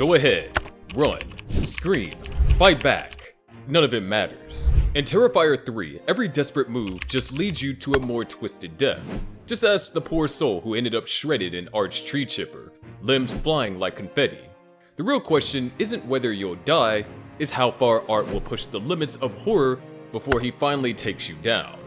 Go ahead, run, scream, fight back. None of it matters. In Terrifier 3, every desperate move just leads you to a more twisted death. Just ask the poor soul who ended up shredded in Art's tree chipper, limbs flying like confetti. The real question isn't whether you'll die, is how far Art will push the limits of horror before he finally takes you down.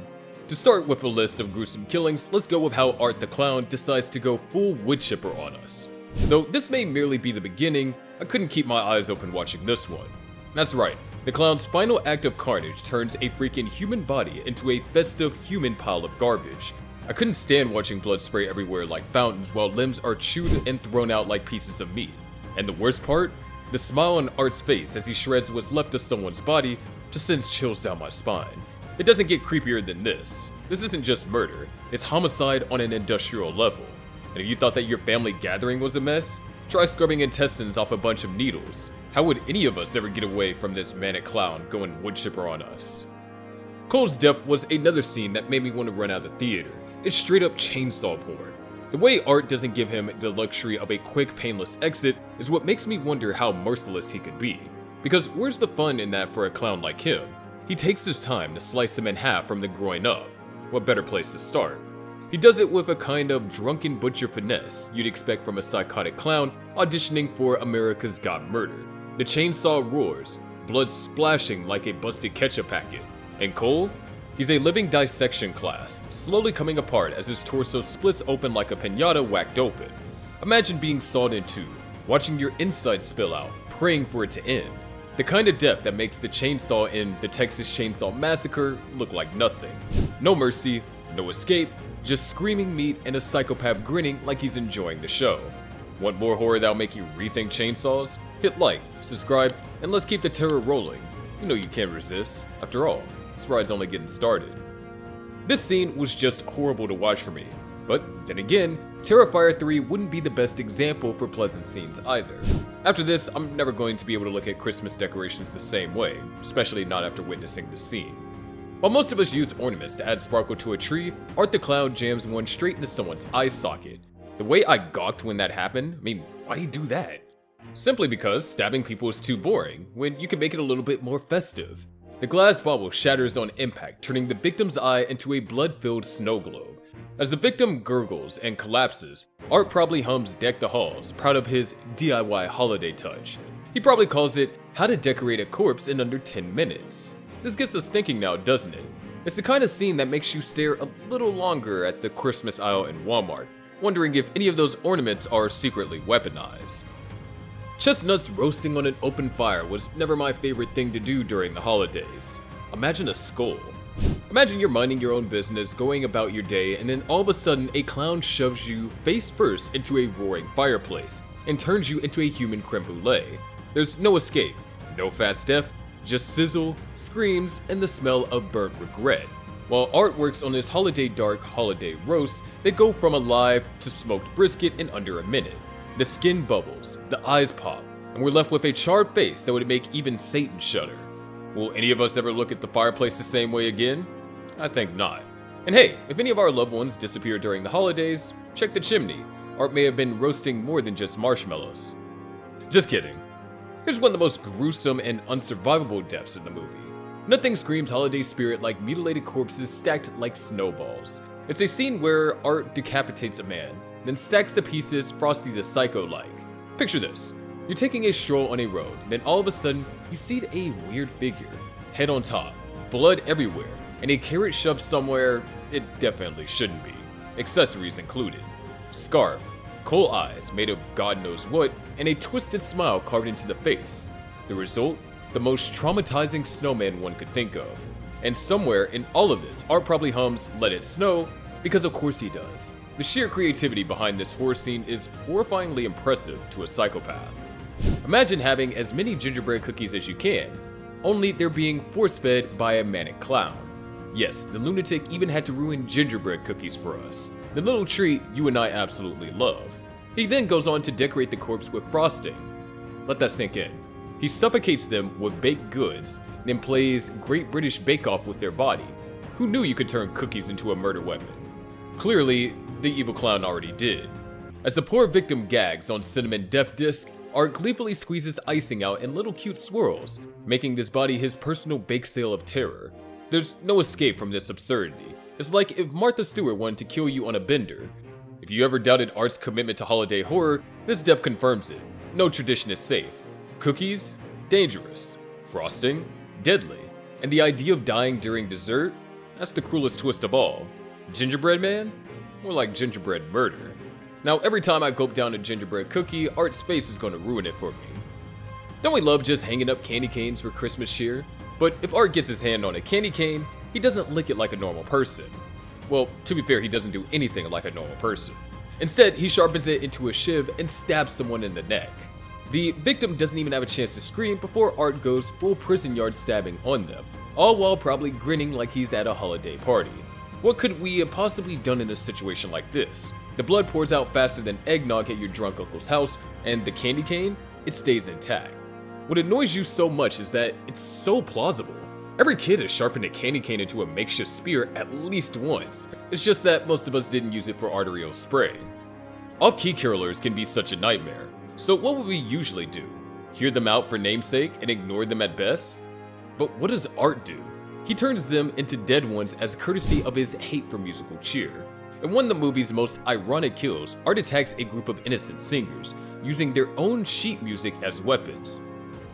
To start with a list of gruesome killings, let's go with how Art the Clown decides to go full wood chipper on us. Though this may merely be the beginning, I couldn't keep my eyes open watching this one. That's right, the clown's final act of carnage turns a freaking human body into a festive human pile of garbage. I couldn't stand watching blood spray everywhere like fountains while limbs are chewed and thrown out like pieces of meat. And the worst part? The smile on Art's face as he shreds what's left of someone's body just sends chills down my spine. It doesn't get creepier than this. This isn't just murder, it's homicide on an industrial level. And if you thought that your family gathering was a mess, try scrubbing intestines off a bunch of needles. How would any of us ever get away from this manic clown going wood chipper on us? Cole's death was another scene that made me want to run out of the theater. It's straight up chainsaw porn. The way Art doesn't give him the luxury of a quick, painless exit is what makes me wonder how merciless he could be. Because where's the fun in that for a clown like him? He takes his time to slice him in half from the groin up. What better place to start? He does it with a kind of drunken butcher finesse you'd expect from a psychotic clown auditioning for America's Got Murdered. The chainsaw roars, blood splashing like a busted ketchup packet. And Cole? He's a living dissection class, slowly coming apart as his torso splits open like a piñata whacked open. Imagine being sawed in two, watching your insides spill out, praying for it to end. The kind of death that makes the chainsaw in the Texas Chainsaw Massacre look like nothing. No mercy, no escape, just screaming meat and a psychopath grinning like he's enjoying the show. Want more horror that'll make you rethink chainsaws? Hit like, subscribe, and let's keep the terror rolling. You know you can't resist. After all, this ride's only getting started. This scene was just horrible to watch for me, but then again, Terrifier 3 wouldn't be the best example for pleasant scenes either. After this, I'm never going to be able to look at Christmas decorations the same way, especially not after witnessing this scene. While most of us use ornaments to add sparkle to a tree, Art the Clown jams one straight into someone's eye socket. The way I gawked when that happened, why'd he do that? Simply because stabbing people is too boring, when you can make it a little bit more festive. The glass bauble shatters on impact, turning the victim's eye into a blood-filled snow globe. As the victim gurgles and collapses, Art probably hums Deck the Halls, proud of his DIY holiday touch. He probably calls it How to Decorate a Corpse in Under 10 Minutes. This gets us thinking now, doesn't it? It's the kind of scene that makes you stare a little longer at the Christmas aisle in Walmart, wondering if any of those ornaments are secretly weaponized. Chestnuts roasting on an open fire was never my favorite thing to do during the holidays. Imagine a skull. Imagine you're minding your own business, going about your day, and then all of a sudden a clown shoves you face first into a roaring fireplace and turns you into a human creme brulee. There's no escape, no fast death, just sizzle, screams, and the smell of burnt regret. While Art works on his holiday dark holiday roast, they go from alive to smoked brisket in under a minute. The skin bubbles, the eyes pop, and we're left with a charred face that would make even Satan shudder. Will any of us ever look at the fireplace the same way again? I think not. And hey, if any of our loved ones disappear during the holidays, check the chimney. Art may have been roasting more than just marshmallows. Just kidding. Here's one of the most gruesome and unsurvivable deaths in the movie. Nothing screams holiday spirit like mutilated corpses stacked like snowballs. It's a scene where Art decapitates a man, then stacks the pieces Frosty the Psycho-like. Picture this. You're taking a stroll on a road, then all of a sudden, you see a weird figure. Head on top, blood everywhere, and a carrot shoved somewhere it definitely shouldn't be. Accessories included. Scarf, coal eyes made of God knows what, and a twisted smile carved into the face. The result? The most traumatizing snowman one could think of. And somewhere in all of this, Art probably hums Let It Snow, because of course he does. The sheer creativity behind this horror scene is horrifyingly impressive to a psychopath. Imagine having as many gingerbread cookies as you can, only they're being force-fed by a manic clown. Yes, the lunatic even had to ruin gingerbread cookies for us, the little treat you and I absolutely love. He then goes on to decorate the corpse with frosting. Let that sink in. He suffocates them with baked goods, then plays Great British Bake Off with their body. Who knew you could turn cookies into a murder weapon? Clearly, the evil clown already did. As the poor victim gags on cinnamon death disc, Art gleefully squeezes icing out in little cute swirls, making this body his personal bake sale of terror. There's no escape from this absurdity. It's like if Martha Stewart wanted to kill you on a bender. If you ever doubted Art's commitment to holiday horror, this death confirms it. No tradition is safe. Cookies? Dangerous. Frosting? Deadly. And the idea of dying during dessert? That's the cruelest twist of all. Gingerbread man? More like gingerbread murder. Now, every time I gulp down a gingerbread cookie, Art's face is going to ruin it for me. Don't we love just hanging up candy canes for Christmas cheer? But if Art gets his hand on a candy cane, he doesn't lick it like a normal person. Well, to be fair, he doesn't do anything like a normal person. Instead, he sharpens it into a shiv and stabs someone in the neck. The victim doesn't even have a chance to scream before Art goes full prison yard stabbing on them, all while probably grinning like he's at a holiday party. What could we have possibly done in a situation like this? The blood pours out faster than eggnog at your drunk uncle's house, and the candy cane, it stays intact. What annoys you so much is that it's so plausible. Every kid has sharpened a candy cane into a makeshift spear at least once. It's just that most of us didn't use it for arterial spray. Off-key carolers can be such a nightmare. So what would we usually do? Hear them out for namesake and ignore them at best? But what does Art do? He turns them into dead ones as courtesy of his hate for musical cheer. In one of the movie's most ironic kills, Art attacks a group of innocent singers, using their own sheet music as weapons.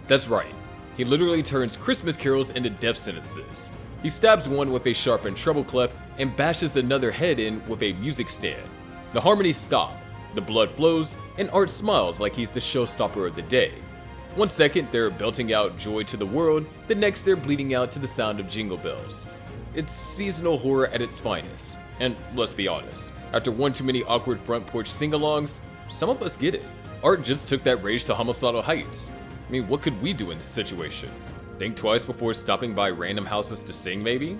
That's right, he literally turns Christmas carols into death sentences. He stabs one with a sharpened treble clef and bashes another head in with a music stand. The harmonies stop, the blood flows, and Art smiles like he's the showstopper of the day. One second they're belting out joy to the world, the next they're bleeding out to the sound of jingle bells. It's seasonal horror at its finest. And let's be honest, after one too many awkward front porch sing-alongs, some of us get it. Art just took that rage to homicidal heights. I mean, what could we do in this situation? Think twice before stopping by random houses to sing, maybe?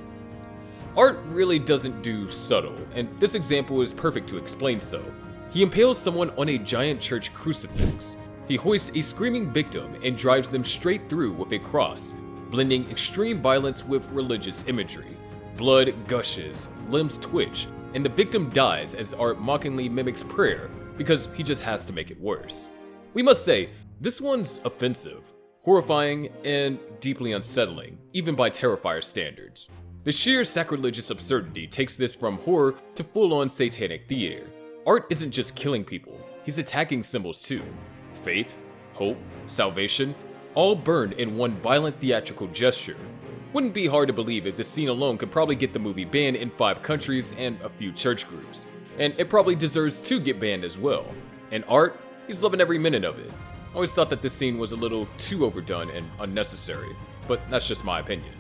Art really doesn't do subtle, and this example is perfect to explain so. He impales someone on a giant church crucifix. He hoists a screaming victim and drives them straight through with a cross, blending extreme violence with religious imagery. Blood gushes, limbs twitch, and the victim dies as Art mockingly mimics prayer because he just has to make it worse. We must say, this one's offensive, horrifying, and deeply unsettling, even by Terrifier standards. The sheer sacrilegious absurdity takes this from horror to full-on satanic theater. Art isn't just killing people, he's attacking symbols too. Faith, hope, salvation, all burned in one violent theatrical gesture. Wouldn't be hard to believe if this scene alone could probably get the movie banned in 5 countries and a few church groups. And it probably deserves to get banned as well. And Art, he's loving every minute of it. I always thought that this scene was a little too overdone and unnecessary, but that's just my opinion.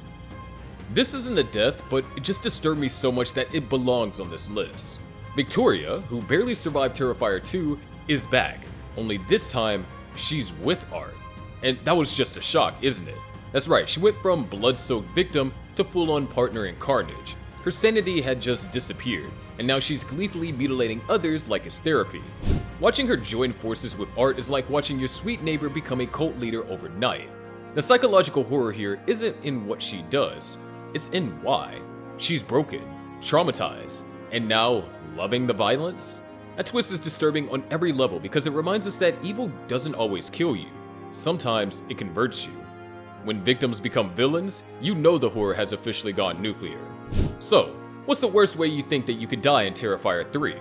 This isn't a death, but it just disturbed me so much that it belongs on this list. Victoria, who barely survived Terrifier 2, is back, only this time, she's with Art. And that was just a shock, isn't it? That's right, she went from blood-soaked victim to full-on partner in carnage. Her sanity had just disappeared, and now she's gleefully mutilating others like it's therapy. Watching her join forces with Art is like watching your sweet neighbor become a cult leader overnight. The psychological horror here isn't in what she does, it's in why. She's broken, traumatized, and now loving the violence? That twist is disturbing on every level because it reminds us that evil doesn't always kill you. Sometimes it converts you. When victims become villains, you know the horror has officially gone nuclear. So, what's the worst way you think that you could die in Terrifier 3?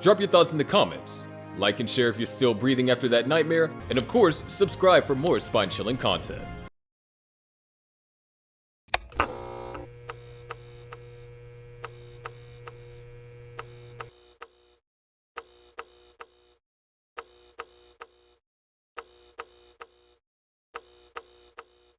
Drop your thoughts in the comments. Like and share if you're still breathing after that nightmare, and of course, subscribe for more spine-chilling content.